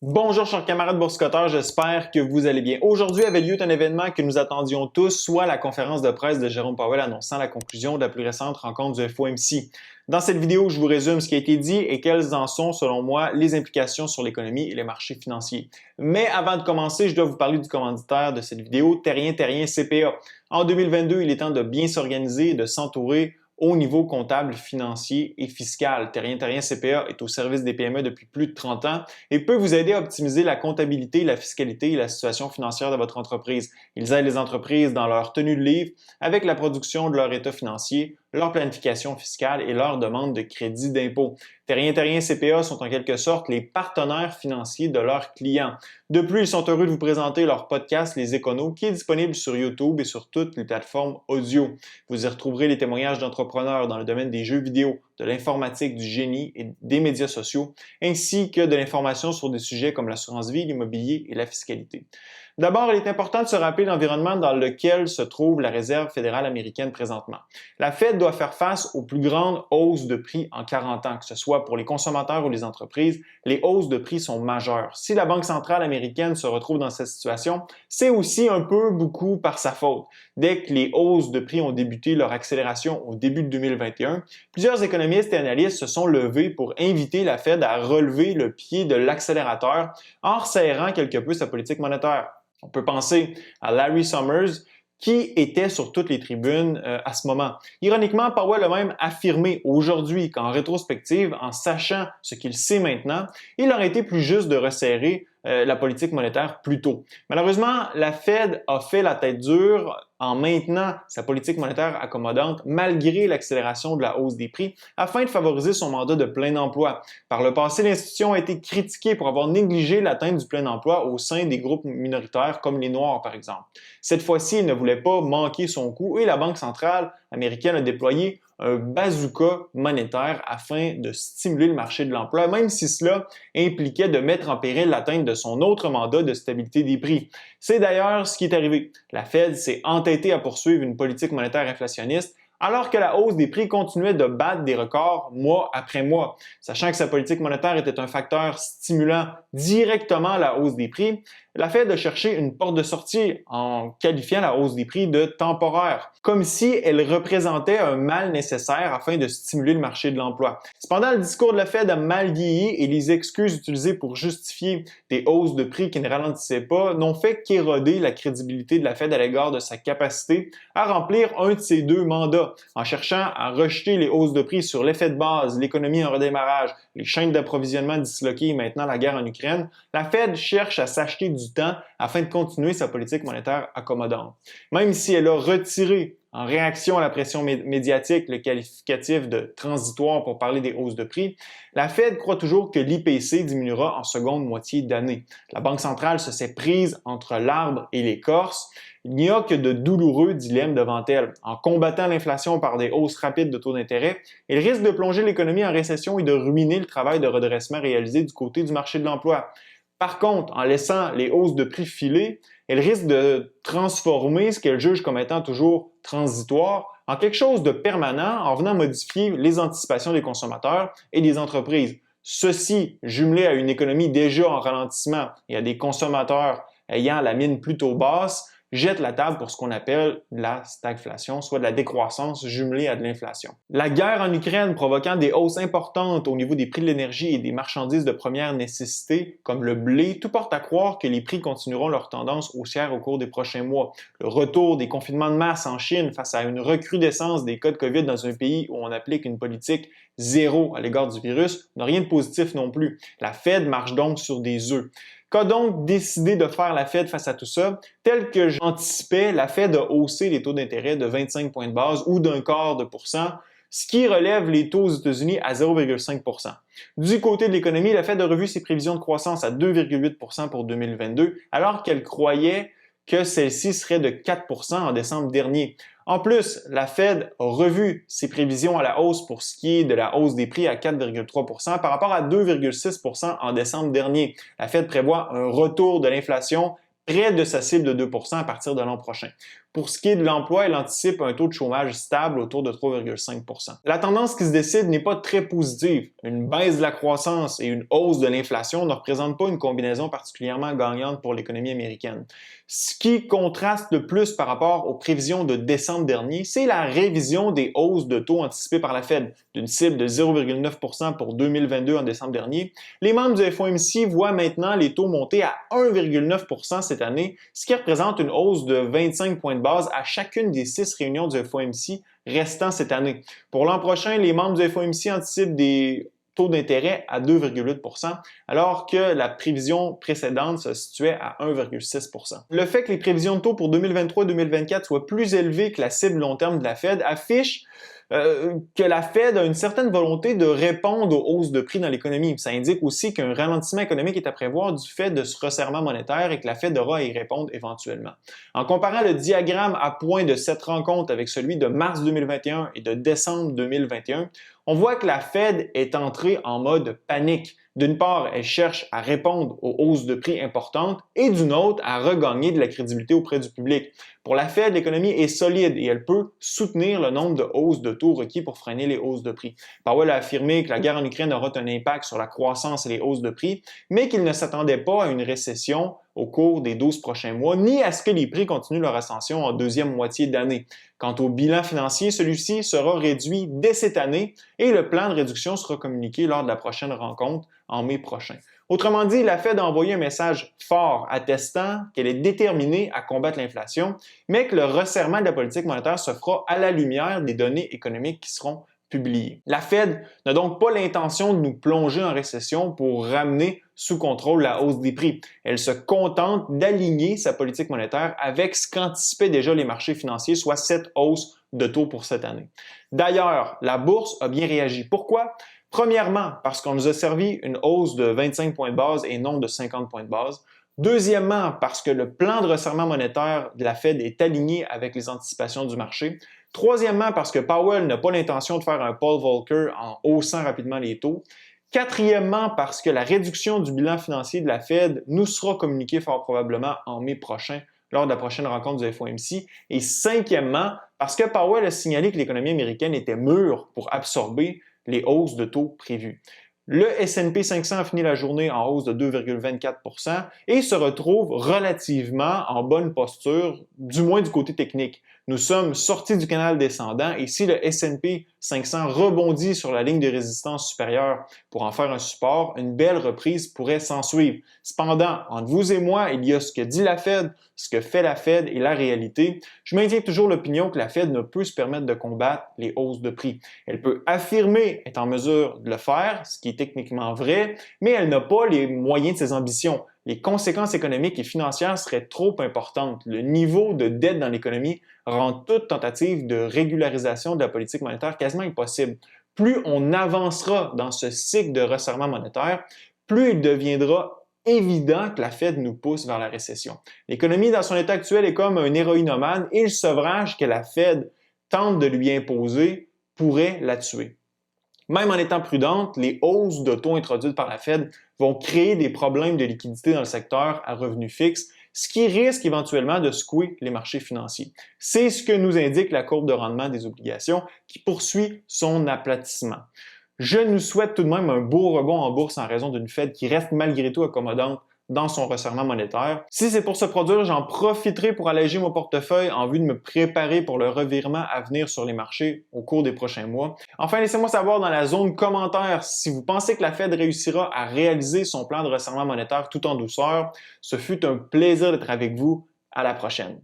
Bonjour chers camarades boursicoteurs, j'espère que vous allez bien. Aujourd'hui avait lieu un événement que nous attendions tous, soit la conférence de presse de Jérôme Powell annonçant la conclusion de la plus récente rencontre du FOMC. Dans cette vidéo, je vous résume ce qui a été dit et quelles en sont, selon moi, les implications sur l'économie et les marchés financiers. Mais avant de commencer, je dois vous parler du commanditaire de cette vidéo, Terrien CPA. En 2022, il est temps de bien s'organiser et de s'entourer au niveau comptable, financier et fiscal. Terrien CPA est au service des PME depuis plus de 30 ans et peut vous aider à optimiser la comptabilité, la fiscalité et la situation financière de votre entreprise. Ils aident les entreprises dans leur tenue de livre avec la production de leur état financier, leur planification fiscale et leur demande de crédit d'impôt. Terrien CPA sont en quelque sorte les partenaires financiers de leurs clients. De plus, ils sont heureux de vous présenter leur podcast Les Éconos qui est disponible sur YouTube et sur toutes les plateformes audio. Vous y retrouverez les témoignages d'entrepreneurs dans le domaine des jeux vidéo, de l'informatique, du génie et des médias sociaux, ainsi que de l'information sur des sujets comme l'assurance vie, l'immobilier et la fiscalité. D'abord, il est important de se rappeler l'environnement dans lequel se trouve la Réserve fédérale américaine présentement. La Fed doit faire face aux plus grandes hausses de prix en 40 ans, que ce soit pour les consommateurs ou les entreprises. Les hausses de prix sont majeures. Si la Banque centrale américaine se retrouve dans cette situation, c'est aussi un peu beaucoup par sa faute. Dès que les hausses de prix ont débuté leur accélération au début de 2021, plusieurs économistes et analystes se sont levés pour inviter la Fed à relever le pied de l'accélérateur en resserrant quelque peu sa politique monétaire. On peut penser à Larry Summers, qui était sur toutes les tribunes à ce moment. Ironiquement, Powell a même affirmé aujourd'hui qu'en rétrospective, en sachant ce qu'il sait maintenant, il aurait été plus juste de resserrer la politique monétaire plus tôt. Malheureusement, la Fed a fait la tête dure en maintenant sa politique monétaire accommodante malgré l'accélération de la hausse des prix afin de favoriser son mandat de plein emploi. Par le passé, l'institution a été critiquée pour avoir négligé l'atteinte du plein emploi au sein des groupes minoritaires comme les Noirs par exemple. Cette fois-ci, il ne voulait pas manquer son coup et la Banque centrale américaine a déployé un bazooka monétaire afin de stimuler le marché de l'emploi, même si cela impliquait de mettre en péril l'atteinte de son autre mandat de stabilité des prix. C'est d'ailleurs ce qui est arrivé. La Fed s'est entêtée à poursuivre une politique monétaire inflationniste alors que la hausse des prix continuait de battre des records mois après mois. Sachant que sa politique monétaire était un facteur stimulant directement la hausse des prix, la Fed a cherché une porte de sortie en qualifiant la hausse des prix de temporaire, comme si elle représentait un mal nécessaire afin de stimuler le marché de l'emploi. Cependant, le discours de la Fed a mal vieilli et les excuses utilisées pour justifier des hausses de prix qui ne ralentissaient pas n'ont fait qu'éroder la crédibilité de la Fed à l'égard de sa capacité à remplir un de ses deux mandats, en cherchant à rejeter les hausses de prix sur l'effet de base, l'économie en redémarrage, les chaînes d'approvisionnement disloquées et maintenant la guerre en Ukraine. La Fed cherche à s'acheter du temps afin de continuer sa politique monétaire accommodante. Même si elle a retiré en réaction à la pression médiatique le qualificatif de transitoire pour parler des hausses de prix, la Fed croit toujours que l'IPC diminuera en seconde moitié d'année. La Banque centrale se s'est prise entre l'arbre et l'écorce. Il n'y a que de douloureux dilemmes devant elle. En combattant l'inflation par des hausses rapides de taux d'intérêt, elle risque de plonger l'économie en récession et de ruiner le travail de redressement réalisé du côté du marché de l'emploi. Par contre, en laissant les hausses de prix filer, elle risque de transformer ce qu'elle juge comme étant toujours transitoire en quelque chose de permanent en venant modifier les anticipations des consommateurs et des entreprises. Ceci, jumelé à une économie déjà en ralentissement et à des consommateurs ayant la mine plutôt basse, jette la table pour ce qu'on appelle la stagflation, soit de la décroissance jumelée à de l'inflation. La guerre en Ukraine provoquant des hausses importantes au niveau des prix de l'énergie et des marchandises de première nécessité, comme le blé, tout porte à croire que les prix continueront leur tendance haussière au cours des prochains mois. Le retour des confinements de masse en Chine face à une recrudescence des cas de COVID dans un pays où on applique une politique zéro à l'égard du virus n'a rien de positif non plus. La Fed marche donc sur des œufs. Qu'a donc décidé de faire la Fed face à tout ça? Tel que j'anticipais, la Fed a haussé les taux d'intérêt de 25 points de base ou d'un quart de pourcent, ce qui relève les taux aux États-Unis à 0,5 %. Du côté de l'économie, la Fed a revu ses prévisions de croissance à 2,8 % pour 2022, alors qu'elle croyait que celle-ci serait de 4 % en décembre dernier. En plus, la Fed a revu ses prévisions à la hausse pour ce qui est de la hausse des prix à 4,3 % par rapport à 2,6 % en décembre dernier. La Fed prévoit un retour de l'inflation près de sa cible de 2 % à partir de l'an prochain. Pour ce qui est de l'emploi, elle anticipe un taux de chômage stable autour de 3,5 %. La tendance qui se décide n'est pas très positive. Une baisse de la croissance et une hausse de l'inflation ne représentent pas une combinaison particulièrement gagnante pour l'économie américaine. Ce qui contraste le plus par rapport aux prévisions de décembre dernier, c'est la révision des hausses de taux anticipées par la Fed, d'une cible de 0,9 % pour 2022 en décembre dernier. Les membres du FOMC voient maintenant les taux monter à 1,9 % cette année, ce qui représente une hausse de 25 points de base à chacune des 6 réunions du FOMC restant cette année. Pour l'an prochain, les membres du FOMC anticipent des taux d'intérêt à 2,8 % alors que la prévision précédente se situait à 1,6 %. Le fait que les prévisions de taux pour 2023 et 2024 soient plus élevées que la cible long terme de la Fed affiche que la Fed a une certaine volonté de répondre aux hausses de prix dans l'économie. Ça indique aussi qu'un ralentissement économique est à prévoir du fait de ce resserrement monétaire et que la Fed aura à y répondre éventuellement. En comparant le diagramme à point de cette rencontre avec celui de mars 2021 et de décembre 2021, on voit que la Fed est entrée en mode panique. D'une part, elle cherche à répondre aux hausses de prix importantes et d'une autre, à regagner de la crédibilité auprès du public. Pour la Fed, l'économie est solide et elle peut soutenir le nombre de hausses de taux requis pour freiner les hausses de prix. Powell a affirmé que la guerre en Ukraine aura un impact sur la croissance et les hausses de prix, mais qu'il ne s'attendait pas à une récession au cours des 12 prochains mois, ni à ce que les prix continuent leur ascension en deuxième moitié d'année. Quant au bilan financier, celui-ci sera réduit dès cette année et le plan de réduction sera communiqué lors de la prochaine rencontre en mai prochain. Autrement dit, la Fed a envoyé un message fort attestant qu'elle est déterminée à combattre l'inflation, mais que le resserrement de la politique monétaire se fera à la lumière des données économiques qui seront publiées. La Fed n'a donc pas l'intention de nous plonger en récession pour ramener sous contrôle la hausse des prix. Elle se contente d'aligner sa politique monétaire avec ce qu'anticipaient déjà les marchés financiers, soit cette hausse de taux pour cette année. D'ailleurs, la bourse a bien réagi. Pourquoi? Premièrement, parce qu'on nous a servi une hausse de 25 points de base et non de 50 points de base. Deuxièmement, parce que le plan de resserrement monétaire de la Fed est aligné avec les anticipations du marché. Troisièmement, parce que Powell n'a pas l'intention de faire un Paul Volcker en haussant rapidement les taux. Quatrièmement, parce que la réduction du bilan financier de la Fed nous sera communiquée fort probablement en mai prochain lors de la prochaine rencontre du FOMC. Et cinquièmement, parce que Powell a signalé que l'économie américaine était mûre pour absorber les hausses de taux prévues. Le S&P 500 a fini la journée en hausse de 2,24 % et se retrouve relativement en bonne posture, du moins du côté technique. Nous sommes sortis du canal descendant et si le S&P 500 rebondit sur la ligne de résistance supérieure pour en faire un support, une belle reprise pourrait s'en suivre. Cependant, entre vous et moi, il y a ce que dit la Fed, ce que fait la Fed et la réalité. Je maintiens toujours l'opinion que la Fed ne peut se permettre de combattre les hausses de prix. Elle peut affirmer être en mesure de le faire, ce qui est techniquement vrai, mais elle n'a pas les moyens de ses ambitions. Les conséquences économiques et financières seraient trop importantes. Le niveau de dette dans l'économie rend toute tentative de régularisation de la politique monétaire quasiment impossible. Plus on avancera dans ce cycle de resserrement monétaire, plus il deviendra évident que la Fed nous pousse vers la récession. L'économie dans son état actuel est comme un héroïnomane et le sevrage que la Fed tente de lui imposer pourrait la tuer. Même en étant prudente, les hausses de taux introduites par la Fed vont créer des problèmes de liquidité dans le secteur à revenus fixes, ce qui risque éventuellement de secouer les marchés financiers. C'est ce que nous indique la courbe de rendement des obligations qui poursuit son aplatissement. Je nous souhaite tout de même un beau rebond en bourse en raison d'une Fed qui reste malgré tout accommodante dans son resserrement monétaire. Si c'est pour se produire, j'en profiterai pour alléger mon portefeuille en vue de me préparer pour le revirement à venir sur les marchés au cours des prochains mois. Enfin, laissez-moi savoir dans la zone commentaire si vous pensez que la Fed réussira à réaliser son plan de resserrement monétaire tout en douceur. Ce fut un plaisir d'être avec vous. À la prochaine.